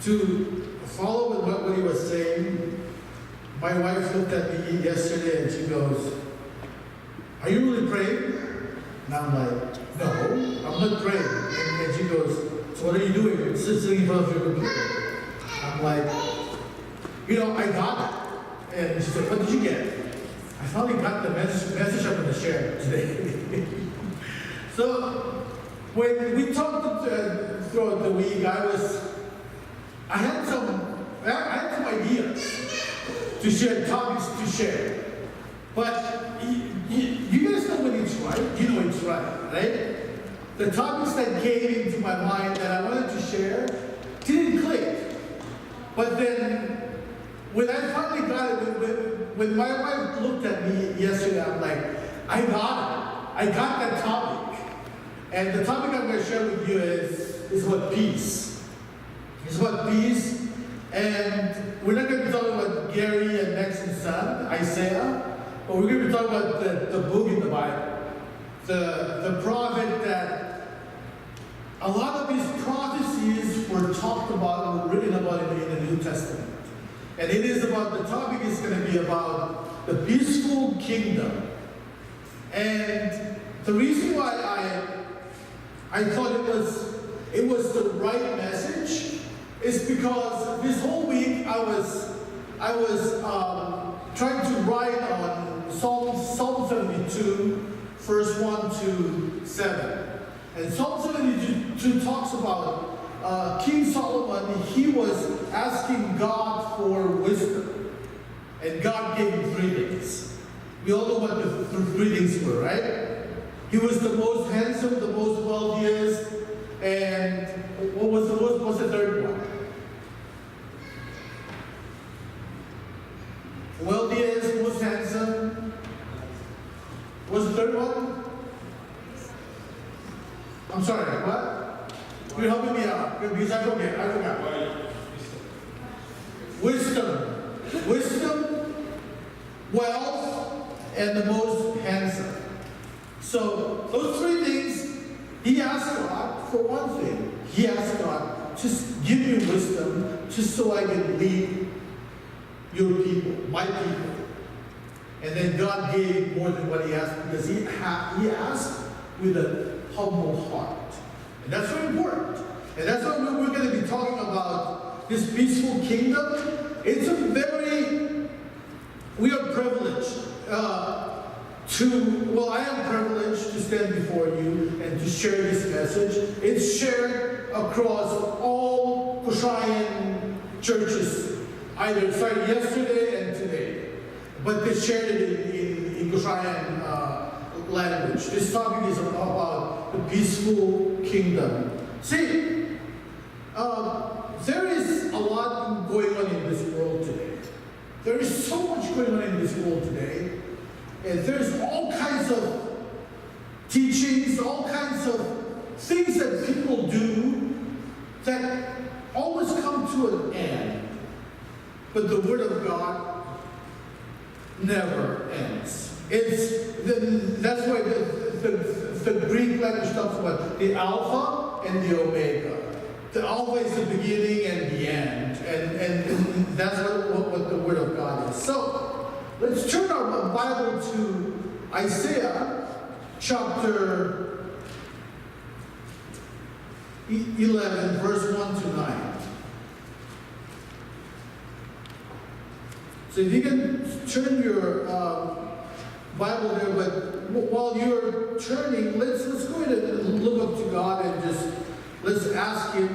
To follow with what he was saying, my wife looked at me yesterday and she goes, "Are you really praying?" And I'm like, "No, I'm not praying." And she goes, "So what are you doing? Sitting in front of your computer?" I'm like, I got it. And she said, "What did you get?" I finally got the message I'm going to share today. So when we talked throughout the week, I had some ideas to share, topics to share. But you guys know when it's right. You know it's right? The topics that came into my mind that I wanted to share didn't click. But then, when I finally got it, when my wife looked at me yesterday, I'm like, I got it. I got that topic. And the topic I'm going to share with you is about peace. It's about peace. And we're not going to be talking about Gary and Max's son, Isaiah, but we're going to be talking about the book in the Bible. The prophet that a lot of these prophecies were talked about, were written about in the New Testament. And the topic is going to be about the peaceful kingdom. And the reason why I thought it was the right message is because this whole week I was trying to write on Psalm 72, verse 1 to 7. And Psalm 72 talks about King Solomon. He was asking God for wisdom, and God gave him 3 things. We all know what the 3 things were, right? He was the most handsome, the most wealthiest, and what's the third one? Wealthiest, most handsome. What's the third one? I'm sorry, what? You're helping me out because I forgot. Wisdom, wealth, and the most handsome. So those 3 things, he asked God for one thing. He asked God, just give me wisdom, just so I can lead your people, my people. And then God gave more than what he asked, because he asked with a humble heart. And that's very important. And that's why we're going to be talking about this peaceful kingdom. We are privileged I am privileged to stand before you and to share this message. It's shared across all Kushayan churches, either started yesterday and today. But they shared it in Kushayan language. This topic is about the peaceful kingdom. See, there is a lot going on in this world today. There is so much going on in this world today. And there's all kinds of teachings, all kinds of things that people do that always come to an end. But the Word of God never ends. That's why the Greek language talks about the Alpha and the Omega. The Alpha is the beginning and the end. And that's what the Word of God is. So, let's turn our Bible to Isaiah chapter 11, verse 1 to 9. So if you can turn your Bible there, but while you're turning, let's go ahead and look up to God and just let's ask Him.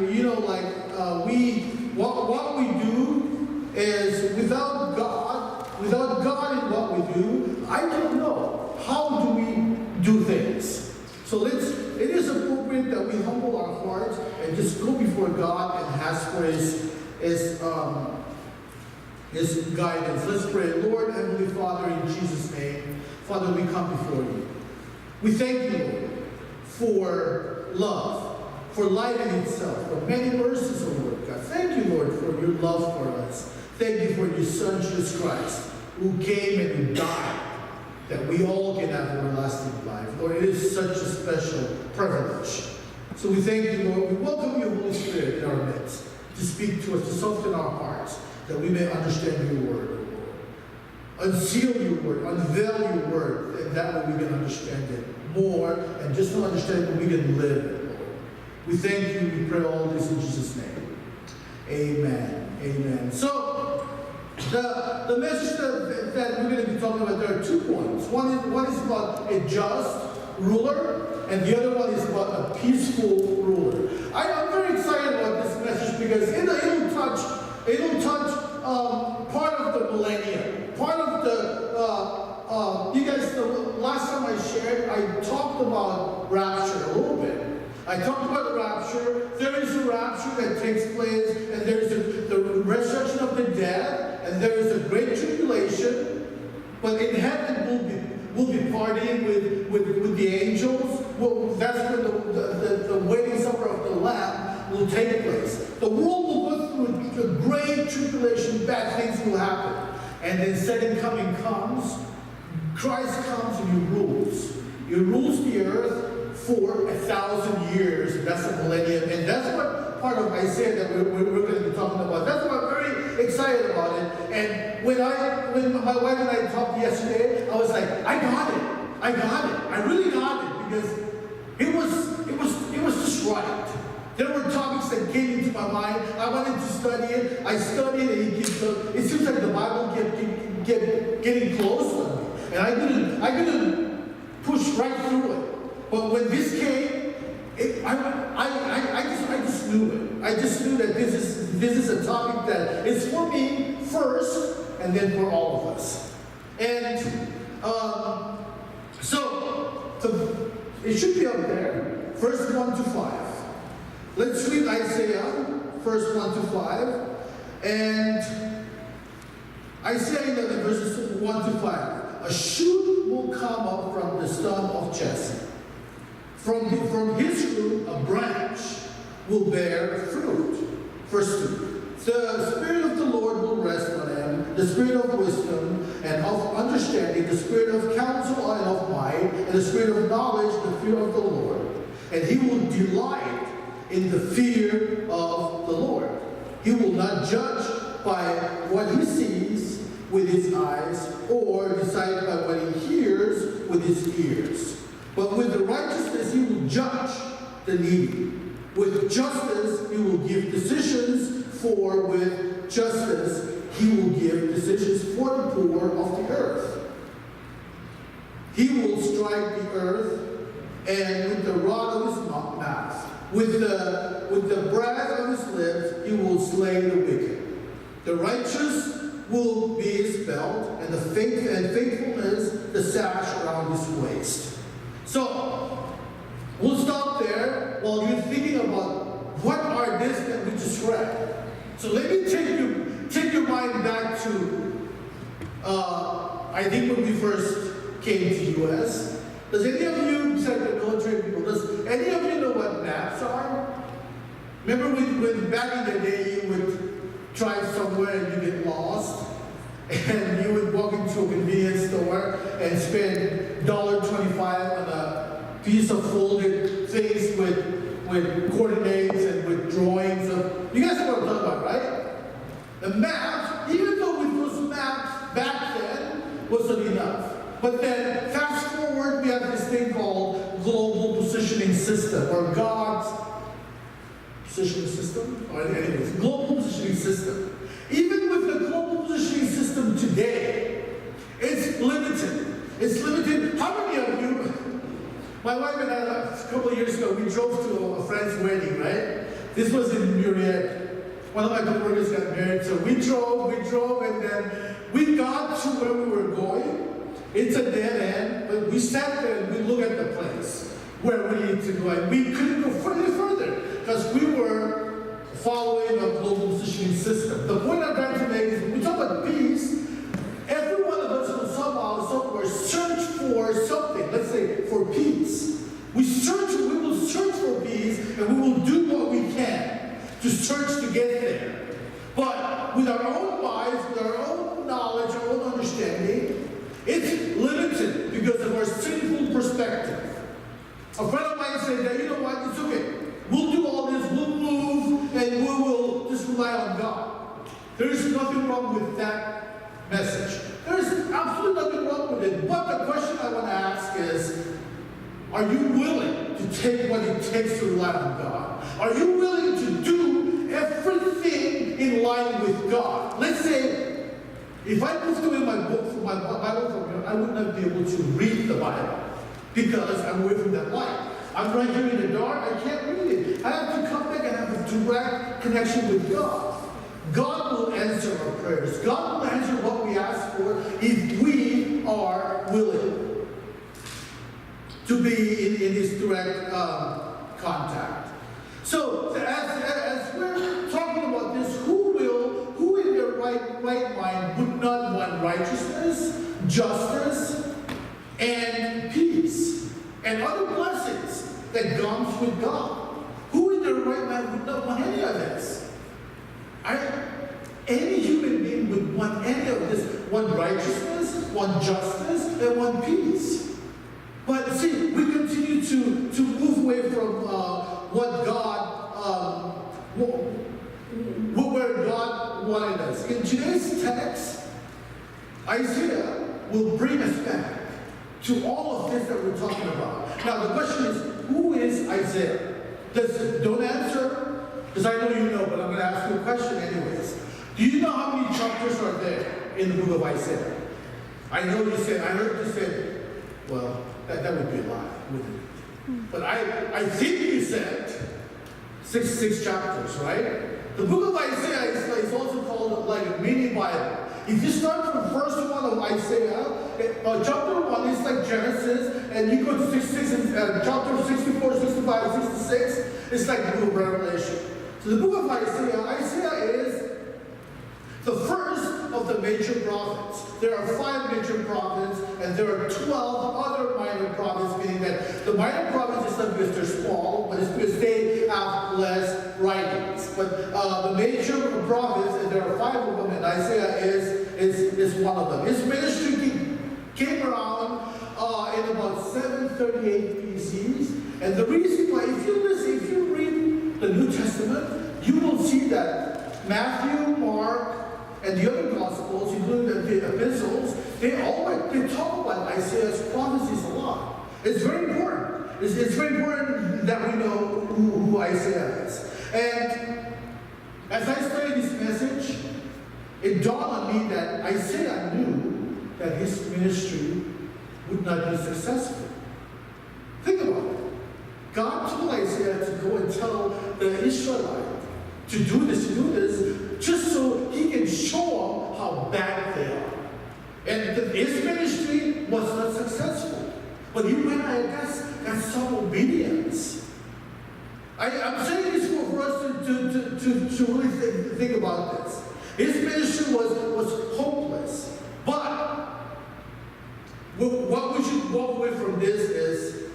What we do is without God in what we do, I don't know. How do we do things? So it is appropriate that we humble our hearts and just go before God and ask for His guidance. Let's pray. Lord, Heavenly Father, in Jesus' name, Father, we come before you. We thank you, Lord, for love, for life in itself, for many mercies, O Lord God. Thank you, Lord, for your love for us. Thank you for your Son, Jesus Christ, who came and who died, that we all can have everlasting life. Lord, it is such a special privilege. So we thank you, Lord. We welcome you, Holy Spirit, in our midst. to speak to us, to soften our hearts, that we may understand your word, O Lord. Unseal your word, unveil your word, and that way we can understand it more, and just to understand it, we can live it, Lord. We thank you, we pray all this in Jesus' name. Amen. Amen. So, the message that we're going to be talking about, there are 2 points. One is about a just ruler, and the other one is about a peaceful ruler. I'm very excited about this message because it'll touch part of the millennium, part of the, you guys, the last time I shared, I talked about rapture a little bit. I talked about the rapture. There is a rapture that takes place, and there's the resurrection of the dead, and there is a great tribulation. But in heaven, we'll be partying with the angels. Well, that's when the wedding supper of the Lamb will take place. The world will go through a great tribulation. Bad things will happen, and then second coming comes. Christ comes and He rules. He rules the earth for 1,000 years. That's the millennium. And that's what part of Isaiah that we're going to be talking about. That's why I'm very excited about it. And when my wife and I talked yesterday, I was like, I got it. I really got it, because it was just right. There were topics that came into my mind. I wanted to study it. I studied it. It seems like the Bible kept getting close to me. And I couldn't push right through it. But when this came, I just knew it. I just knew that this is a topic that is for me first, and then for all of us. And so it should be up there, verse 1 to 5. Let's read Isaiah, verse 1 to 5, and Isaiah 11, verses 1 to 5. A shoot will come up from the stump of Jesse. From his root, a branch will bear fruit. Verse 2. The Spirit of the Lord will rest on him, the Spirit of wisdom and of understanding, the Spirit of counsel and of might, and the Spirit of knowledge, the fear of the Lord. And he will delight in the fear of the Lord. He will not judge by what he sees with his eyes, or decide by what he hears with his ears. But with the righteousness he will judge the needy. With justice he will give decisions, for with justice he will give decisions for the poor of the earth. He will strike the earth, and with the rod of his mouth, with the breath of his lips, he will slay the wicked. The righteous will be his belt, and faithfulness the sash around his waist. So, we'll stop there while you're thinking about what are this that we just read. So let me take your mind back to, I think when we first came to the U.S. Does any of you, besides the military people, does any of you know what maps are? Remember when back in the day you would drive somewhere and you get lost? And you would walk into a convenience store and spend $1.25 on a piece of folded things with coordinates and with drawings of. You guys know what I'm talking about, right? The maps, even though with those maps back then, wasn't enough. But then fast forward, we have this thing called global positioning system, or God's positioning system, or anyways, global positioning system. Even with the global positioning system today, it's limited. It's limited. How many of you, my wife and I, a couple of years ago, we drove to a friend's wedding, right? This was in Muriel. One of my coworkers got married, so we drove, and then we got to where we were going. It's a dead end, but we sat there and we looked at the place where we need to go, and we couldn't go further because we were following a global positioning system. The point I'm trying to make is when we talk about peace, every one of us will somehow, somewhere search for something. Let's say for peace. We will search for peace, and we will do what we can to search to get there. But with our own minds, with our own knowledge, our own understanding, it's limited because of our sinful perspective. A friend of mine said that, you know what, it's okay. We'll do all this, we'll move, and we will just message. There's absolutely nothing wrong with it. But the question I want to ask is, are you willing to take what it takes to rely on God? Are you willing to do everything in line with God? Let's say, if I moved away my Bible from here, I would not be able to read the Bible because I'm away from that light. I'm right here in the dark, I can't read it. I have to come back and have a direct connection with God. God will answer our prayers. God will answer what we ask for if we are willing to be in His direct contact. So, as we're talking about this, who in their right mind would not want righteousness, justice, and peace, and other blessings that comes with God? Who in their right mind would not want any of this? Any human being would want any of this. Want righteousness, want justice, and want peace. But see, we continue to move away from what God, where God wanted us. In today's text, Isaiah will bring us back to all of this that we're talking about. Now the question is, who is Isaiah? Don't answer, because I know you know, but I'm going to ask you a question anyways. Do you know how many chapters are there in the book of Isaiah? I know you said, I heard you say, well, that would be a lie, wouldn't it? But I think you said six chapters, right? The book of Isaiah is also called like a mini Bible. If you start from the first one of Isaiah, chapter 1 is like Genesis, and you go to 66, and chapter 64, 65, 66, it's like the book of Revelation. So the book of Isaiah is the first of the major prophets. There are 5 major prophets, and there are 12 other minor prophets, meaning that the minor prophets is not because they're small, but it's because they have less writings. But the major prophets, and there are 5 of them, and Isaiah is one of them. His ministry came around in about 738 BC, and the reason why, if you read the New Testament, you will see that Matthew, Mark, and the other Gospels, including the epistles, they talk about Isaiah's prophecies a lot. It's very important. It's very important that we know who Isaiah is. And as I studied this message, it dawned on me that Isaiah knew that his ministry would not be successful. Think about it. God told Isaiah to go and tell the Israelites to do this, just so he can show them how bad they are. And his ministry was not successful. But he went, I guess, got some obedience. I'm saying this for us to really think about this. His ministry was hopeless. But what we should walk away from this is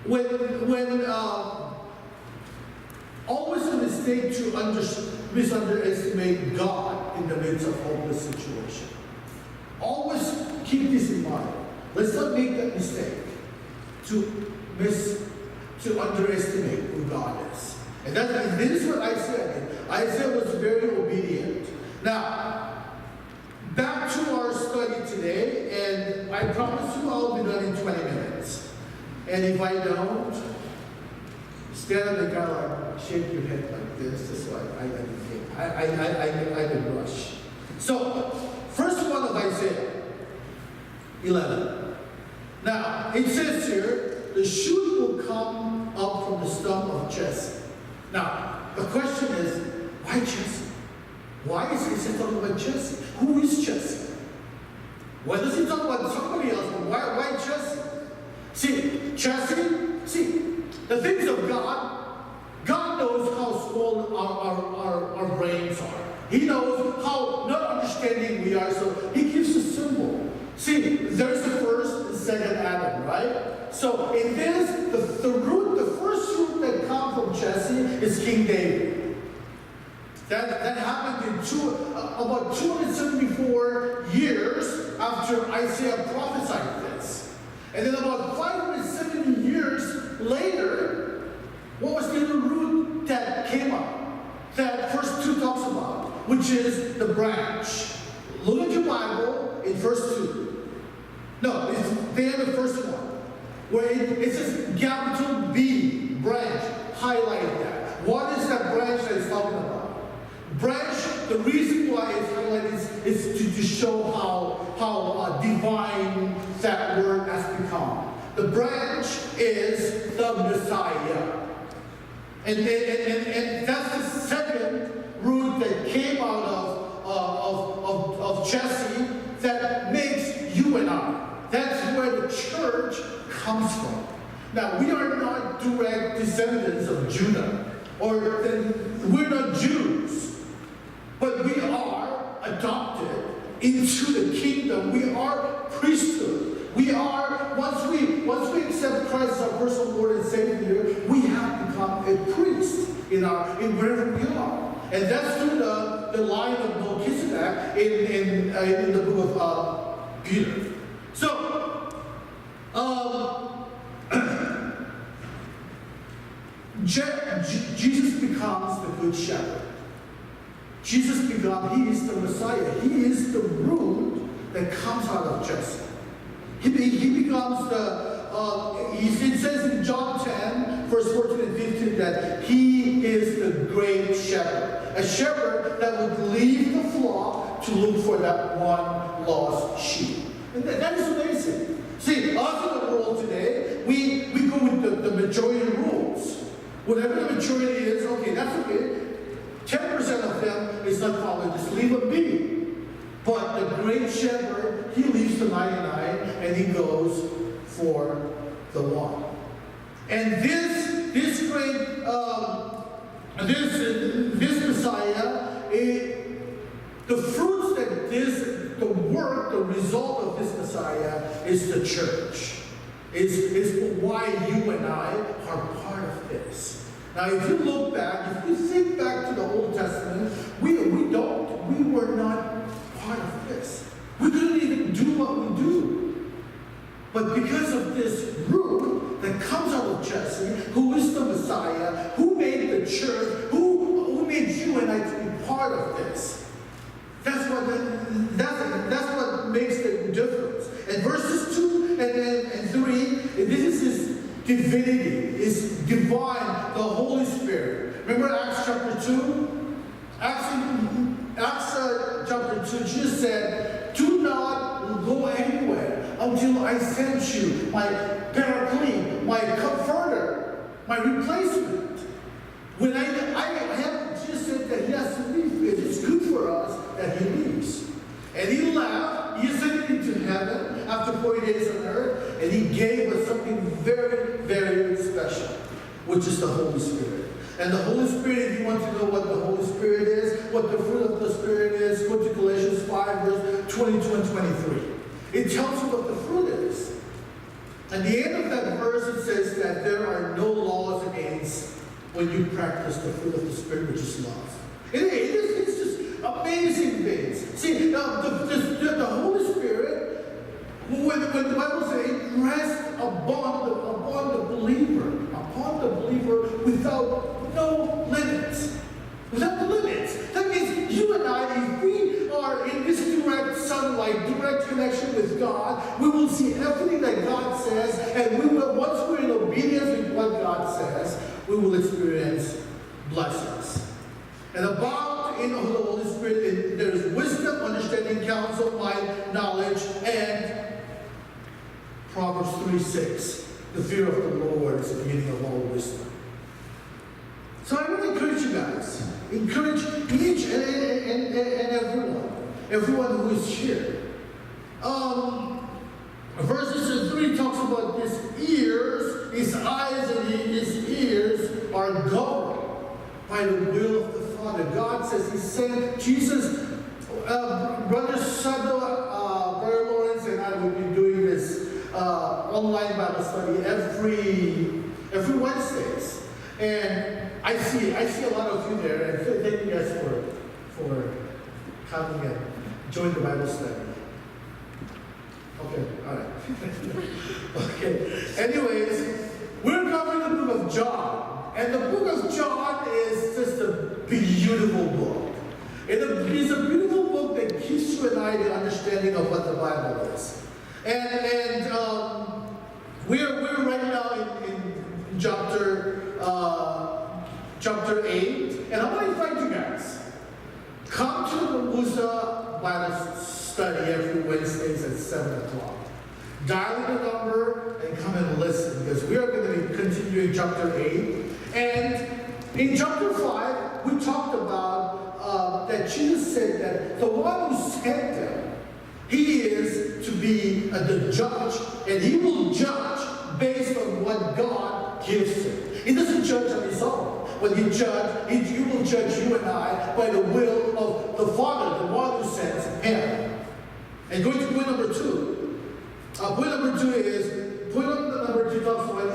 when always a mistake to misunderestimate God in the midst of hopeless situation. Always keep this in mind. Let's not make that mistake to underestimate who God is. And this is what Isaiah did. Isaiah was very obedient. Now, back to our study today, and I promise you I'll be done in 20 minutes. And if I don't, stand up and kind of like shake your head like this, just so I can rush. So, first one of Isaiah 11. Now, it says here, the shoot will come up from the stump of Jesse. Now, the question is, why Jesse? Why is he talking about Jesse? Who is Jesse? Why does he talk about somebody else? But why Jesse? See, the things of God, God knows how small our brains are. He knows how not understanding we are, so he gives a symbol. See, there's the first and second Adam, right? So in this, the first root that comes from Jesse is King David. That happened in about 274 years after Isaiah prophesied this. And then about 570 years later, what was the other root that came up that verse 2 talks about? which is the branch. Look at your Bible in verse 2. No, it's the end of verse 1. Where it says capital B, branch. Highlight that. What is that branch that it's talking about? Branch, the reason why it's highlighted is to show how divine that word has become. The branch is the Messiah. And that's the second root that came out of Jesse that makes you and I. That's where the church comes from. Now, we are not direct descendants of Judah, or we're not Jews, but we are adopted into the kingdom. We are priesthood. We are, once we accept Christ as our personal Lord and Savior, we have become a priest in wherever we are. And that's through the line of Melchizedek in the book of Peter. So, Jesus becomes the good shepherd. He is the Messiah. He is the root that comes out of Jesse. He becomes it says in John 10, verse 14 and 15, that he is the great shepherd. A shepherd that would leave the flock to look for that one lost sheep. And that is amazing. See, us in the world today, we go with the majority rules. Whatever the majority is, okay, that's okay. 10% of them is not following, just leave them be. But the great shepherd, he leaves the 99 and he goes for the one. And this great, this Messiah, the fruits that the result of this Messiah is the church. Is why you and I are part of this. Now, if you look back, if you think back to the Old Testament, we were not part of this. We couldn't even do what we do. But because of this root that comes out of Jesse, who is the Messiah, who made the church, who made you and I to be part of this. That's what makes the difference. And verses 2 and 3, this is divinity, is divine, the Holy Spirit. Remember Acts chapter 2? Acts chapter 2, Jesus said, do not go anywhere until I send you my paraclete, my comforter, my replacement. When Jesus said that he has to leave, it's good for us that he leaves. And he left, he ascended into heaven after 40 days on earth, and he gave us something very, very special, which is the Holy Spirit. And the Holy Spirit, if you want to know what the Holy Spirit is, what the fruit of the Spirit is, go to Galatians 5, verse 22 and 23. It tells you what the fruit is. At the end of that verse, it says that there are no laws against when you practice the fruit of the Spirit, which is love. It's just amazing things. See, the Holy Spirit, when the Bible says it rests upon the believer without no limits. Without limits. That means you and I, if we are in this direct sunlight, direct connection with God, we will see everything that God says, and we will, once we're in obedience with what God says, we will experience blessings. And about in the Holy Spirit, there is wisdom, understanding, counsel, might, knowledge, and Proverbs 3:6. The fear of the Lord is the beginning of all wisdom. So I want to encourage you guys. Encourage each and everyone who is here. Verses 3 talks about his ears, his eyes and his ears are governed by the will of the Father. God says he sent Jesus. Brother Sado, Brother Lawrence and I will be doing this online Bible study every Wednesdays. And I see a lot of you there, and thank you guys for coming and join the Bible study. Okay, all right. Okay. Anyways, we're covering the book of John, and the book of John is just a beautiful book. It's a beautiful book that gives you and I the understanding of what the Bible is. And we're right now in chapter 8, and I want to invite you guys. Come to the Musa Bible study every Wednesdays at 7 o'clock. Dial the number and come and listen, because we are going to be continuing chapter 8. And in chapter 5, we talked about that Jesus said that the one who sent them, he is to be the judge, and he will judge based on what God gives him. He doesn't judge on his own. When he judges, he will judge you and I by the will of the Father, the one who sends him. And going to point number 2. Point number 2 is, point number 2 talks about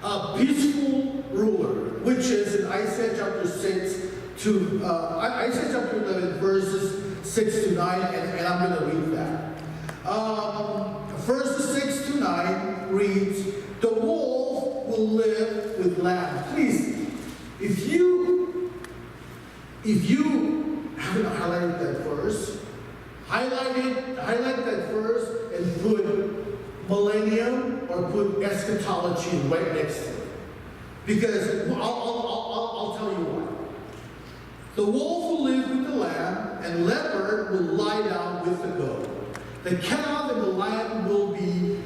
a peaceful ruler, which is in Isaiah chapter 6 to, Isaiah chapter 11, verses 6 to 9, and I'm going to read that. Verses 6 to 9 reads, "The wolf will live with lamb." Please, if you haven't highlighted that verse, highlight that verse and put millennium or put eschatology right next to it. Because I'll tell you why. The wolf will live with the lamb, and leopard will lie down with the goat. The calf and the lion will be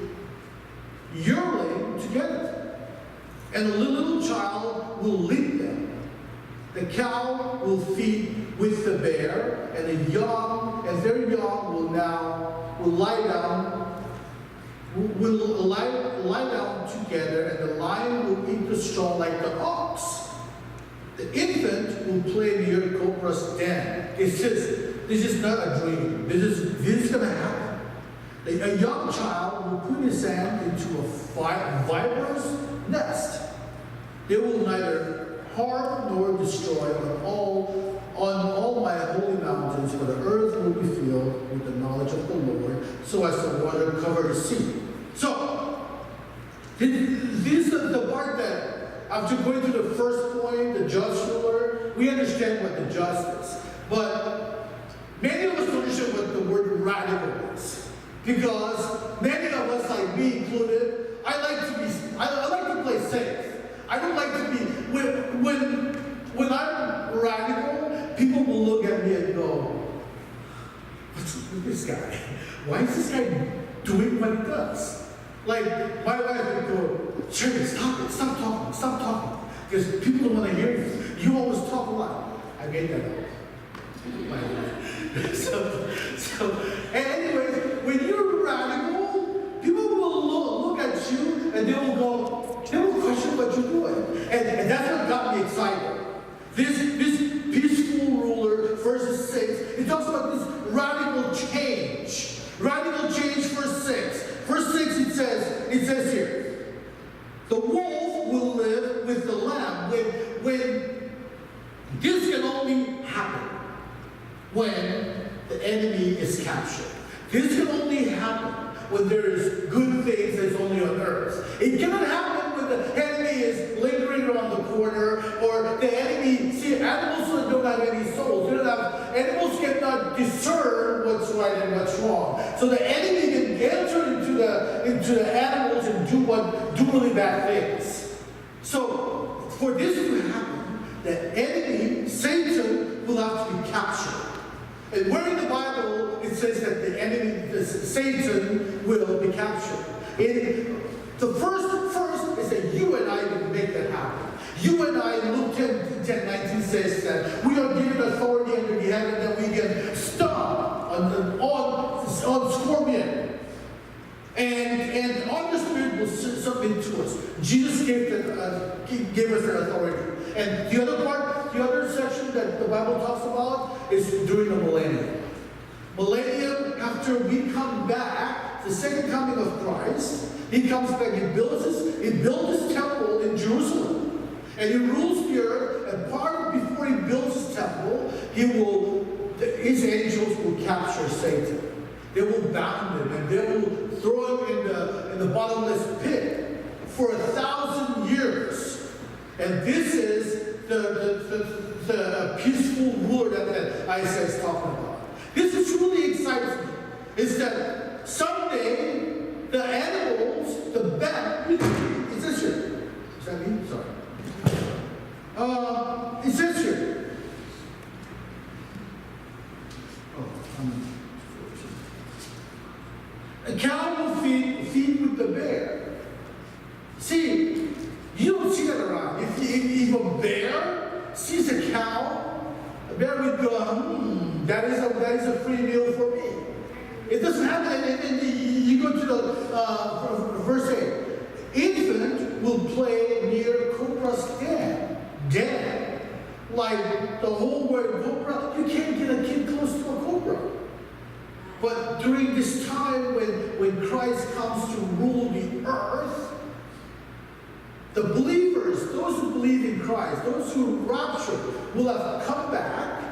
yearling together, and the little child will lead them. The cow will feed with the bear, and the young and very young will lie down together, and the lion will eat the straw like the ox. The infant will play near the cobra's den. This is not a dream. This is going to happen. A young child will put his hand into a viper's nest. They will neither harm nor destroy on all my holy mountains, for the earth will be filled with the knowledge of the Lord, so as the water cover the sea. So, this is the part that, after going to the first point, the just ruler, we understand what the just is. But many of us don't understand what the word radical is. Because many of us, like me included, I like to play safe. I don't like to be, when I'm radical, people will look at me and go, "What's with this guy? Why is this guy doing what he does?" Like, my wife would go, "Jerry, stop talking. Because people don't want to hear you. You always talk a lot." I get that out. And anyways, when you're radical, people will look at you and they will question what you're doing. And that's what got me excited. This peaceful ruler, verses 6, it talks about this radical change. Radical change, verse 6. Verse 6, it says here, "The wolf will live with the lamb." When this can only happen when the enemy is captured. This can only happen when there is good things that's only on earth. It cannot happen when the enemy is lingering around the corner, or the enemy, see, animals don't have any souls. Animals cannot discern what's right and what's wrong. So the enemy can enter into the animals and do really bad things. So for this to happen, the enemy, Satan, will have to be captured. And where in the Bible it says that the enemy, Satan, will be captured. The first is that you and I can make that happen. You and I, Luke 10:19 says that we are given authority under the heaven that we can stomp on scorpion. And on the Spirit will submit to us. Jesus gave us that authority. And the other section that the Bible talks about is during the millennium. Millennium, after we come back, the second coming of Christ, he comes back, he builds his temple in Jerusalem. And he rules the earth, and before he builds his temple, his angels will capture Satan. They will bound him, and they will throw him in the bottomless pit for 1,000 years. And this is the the peaceful ruler that Isaiah is talking about. This is really excites me. Is that someday the animals, the bat, it says here. Is that me? Sorry. It says here. A cow will feed with the bear. See, you don't see that around. If a bear sees a cow, a bear would go, that is a free meal for me. It doesn't happen. And you go to the verse 8. Infant will play near cobra's den. Like the whole word cobra, you can't get a kid close to a cobra. But during this time when Christ comes to rule the earth, the believers, those who believe in Christ, those who rapture, will have come back.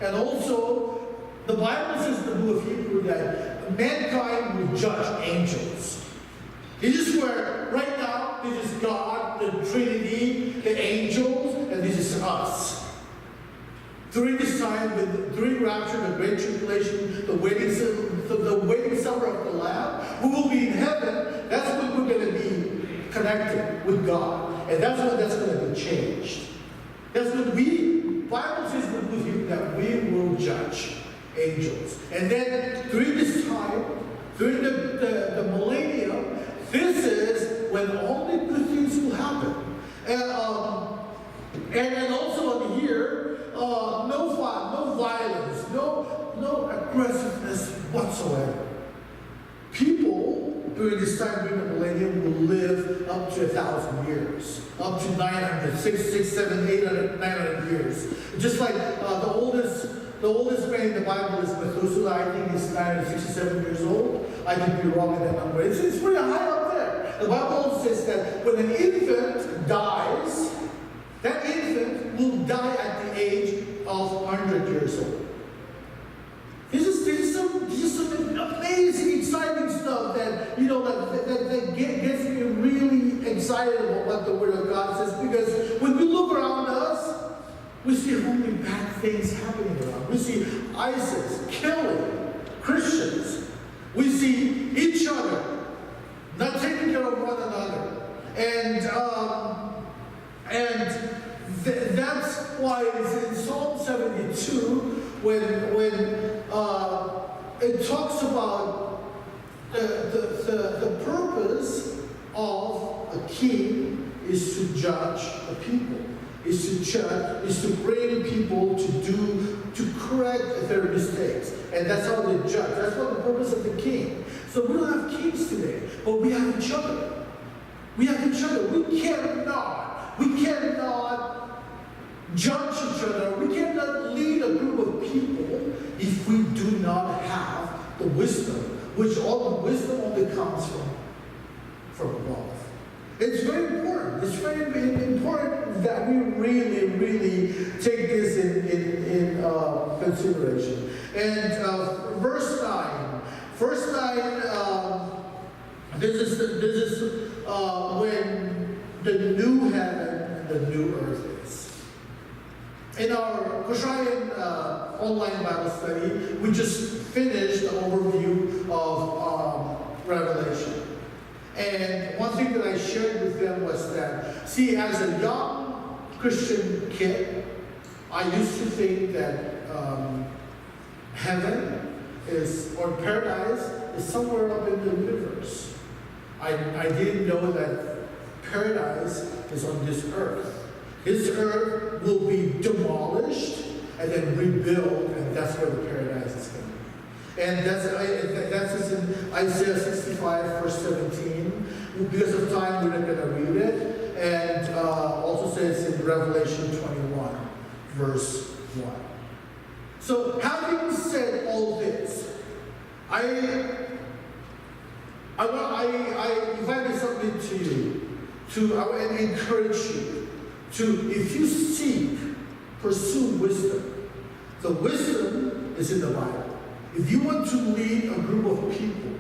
And also, the Bible says in the book of Hebrew that mankind will judge angels. This is where, right now, this is God, the Trinity, the angels, and this is us. During this time, during rapture, the great tribulation, the waiting summer of the Lamb, we will be in heaven. That's when we're going to be connected with God. And that's when that's going to be changed. That's when Bible says that we will judge angels. And then during this time, during the millennium, this is when all the good things will happen. And also on here, no fun, no violence, no aggressiveness whatsoever. People during this time, during the millennium, will live up to 1,000 years, up to 900, 600, 700, 800, 900 years. Just like the oldest man in the Bible is Methuselah. I think he's 967 years old. I could be wrong in that number. It's pretty high up there. The Bible also says that when an infant dies, that infant will die at the age of 100 years old. This is some amazing, exciting stuff that that gets me really excited about what the Word of God says. Because when we look around us, we see only bad things happening around. We see ISIS killing Christians. We see each other not taking care of one another, that's why it's in Psalm 72 when it talks about the purpose of a king is to judge a people, is to bring people to correct their mistakes, and that's how they judge. That's what the purpose of the king. So we don't have kings today, but we have each other. We have each other. We cannot judge each other. We cannot lead a group of people if we do not have the wisdom, which all the wisdom only comes from above. It's very important. It's very important that we really, really take this in consideration. And verse 9. Verse 9. This is when the new heaven and the new earth is. In our Koshayan online Bible study, we just finished the overview of Revelation. And one thing that I shared with them was that, see, as a young Christian kid, I used to think that heaven or paradise is somewhere up in the universe. I didn't know that paradise is on this earth. This earth will be demolished and then rebuilt, and that's where the paradise is going to be. And that's in Isaiah 65, verse 17. Because of time, we're not going to read it. And also says in Revelation 21, verse 1. So, having said all this, I invite something to you, I would encourage you to, if you pursue wisdom. The wisdom is in the Bible. If you want to lead a group of people,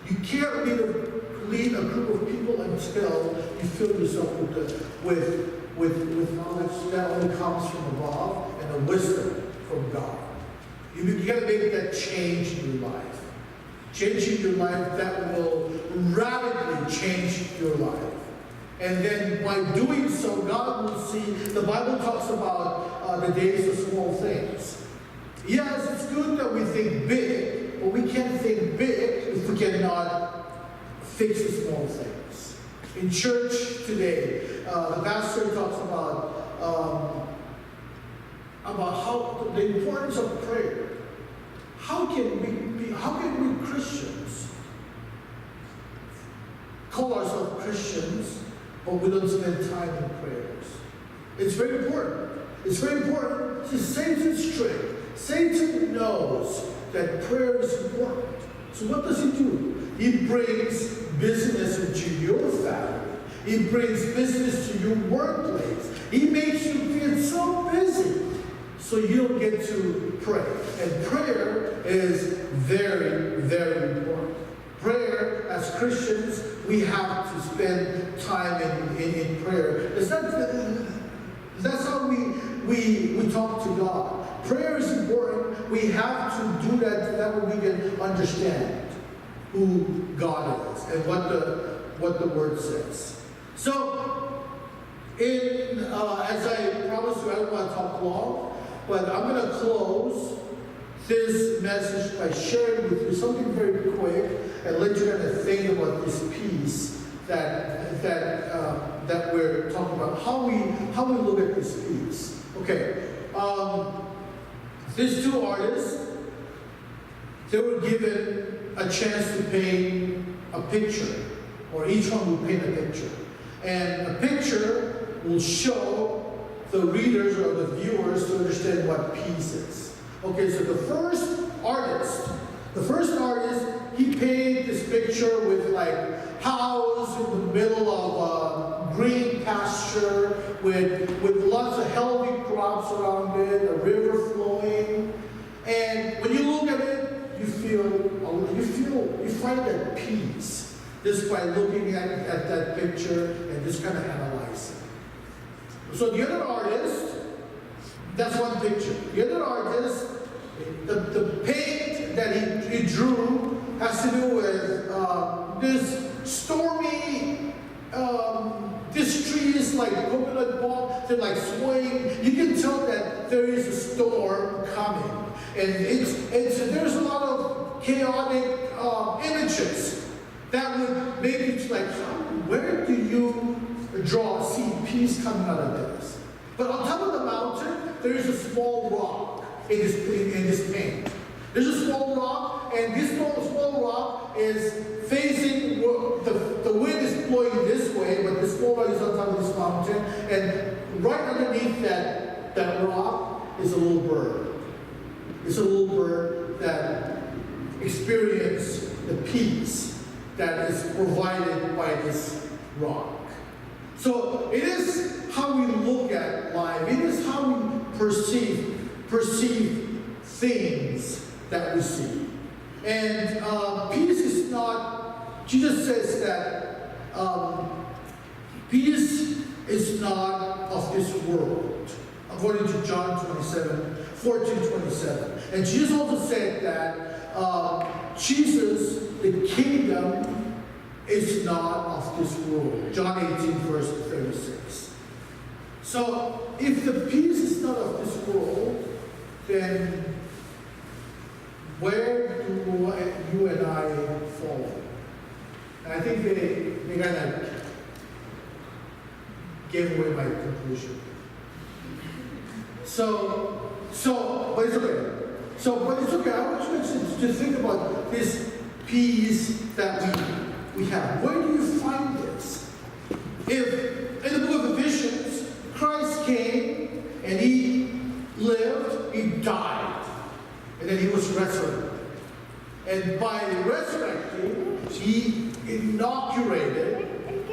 you can't lead a group of people until you fill yourself with with knowledge that only comes from above and a wisdom from God. You got to make that change in your life. Changing your life that will radically change your life. And then by doing so, God will see, the Bible talks about the days of small things. Yes, it's good that we think big, but we can't think big if we cannot fix the small things. In church today, the pastor talks about how the importance of prayer. How can we Christians call ourselves Christians, but we don't spend time in prayers? It's very important. It's very important. See, Satan's trick. Satan knows that prayer is important. So what does he do? He brings business into your family. He brings business to your workplace. He makes you feel so busy, so you don't get to pray. And prayer is very, very important. Prayer, as Christians, we have to spend time in prayer. That's how we talk to God. Prayer is important. We have to do that so that way we can understand who God is and what the Word says. So, as I promised you, I don't want to talk long, but I'm going to close this message by sharing with you something very quick and let you kind of think about this piece that we're talking about. How we look at this piece. Okay. These two artists, they were given a chance to paint a picture, or each one will paint a picture. And a picture will show the readers or the viewers to understand what piece is. Okay, so the first artist, he painted this picture with like house in the middle of a green pasture with lots of healthy crops around it, a river flowing. And when you look at it, you find that peace just by looking at that picture and just kind of analyzing. So the other artist, that's one picture. The other artist, the paint that he drew has to do with this stormy, this tree is like coconut palm, they're like swaying. You can tell that there is a storm coming. And there's a lot of chaotic images that would make it like, where do you see peace coming out of this? But on top of the mountain, there is a small rock in this paint. There's a small rock, and this small rock is facing, the wind is blowing this way, but the small rock is on top of this mountain, and right underneath that rock is a little bird. It's a little bird that experiences the peace that is provided by this rock. So it is how we look at life. It is how we perceive things that we see. And peace is not, Jesus says that peace is not of this world, according to John 14:27. And Jesus also said that the kingdom is not of this world. John 18, verse 36. So, if the peace is not of this world, then where do you and I fall? And I think they kind of gave away my conclusion. But it's okay. But it's okay. I want you to think about this peace that we have. Where do you find this? If in the book of Ephesians, Christ came and he lived, he died, and then he was resurrected. And by resurrecting, he inaugurated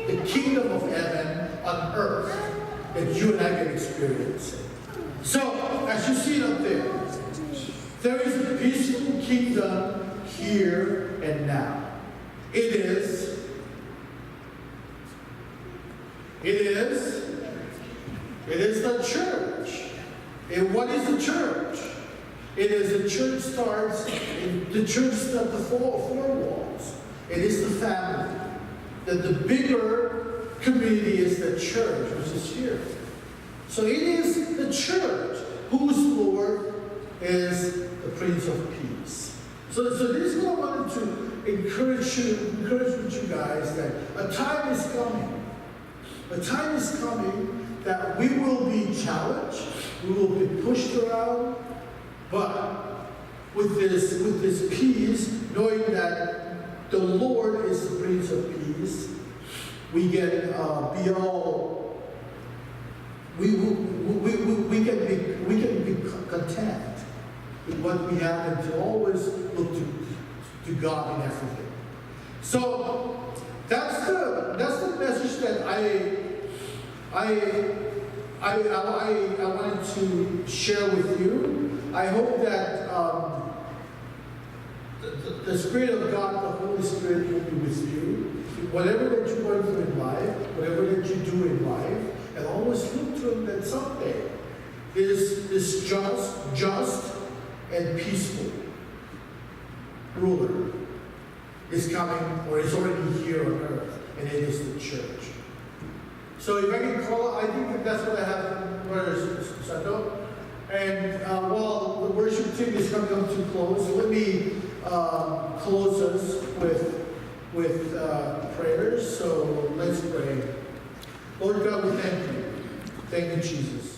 the kingdom of heaven on earth that you and I can experience. So, as you see it up there is a peaceful kingdom here and now. It is It is the church. And what is the church? It is the church starts, the church is not the four walls. It is the family. The bigger community is the church, which is here. So it is the church whose Lord is the Prince of Peace. So this is what I wanted to encourage you guys, that a time is coming. A time is coming that we will be challenged, we will be pushed around, but with this peace, knowing that the Lord is the Prince of Peace, we can be all, we can be content with what we have, and to always look to God in everything. So that's the message that I wanted to share with you. I hope that the Spirit of God, the Holy Spirit, will be with you. Whatever that you're going through in life, whatever that you do in life, and always look to Him that someday this just and peaceful ruler is coming, or is already here on earth, and it is the church. So if I can call, I think that's what I have, Brother Santo. And while the worship team is coming up to close, let me close us with prayers. So let's pray. Lord God, we thank you. Thank you, Jesus.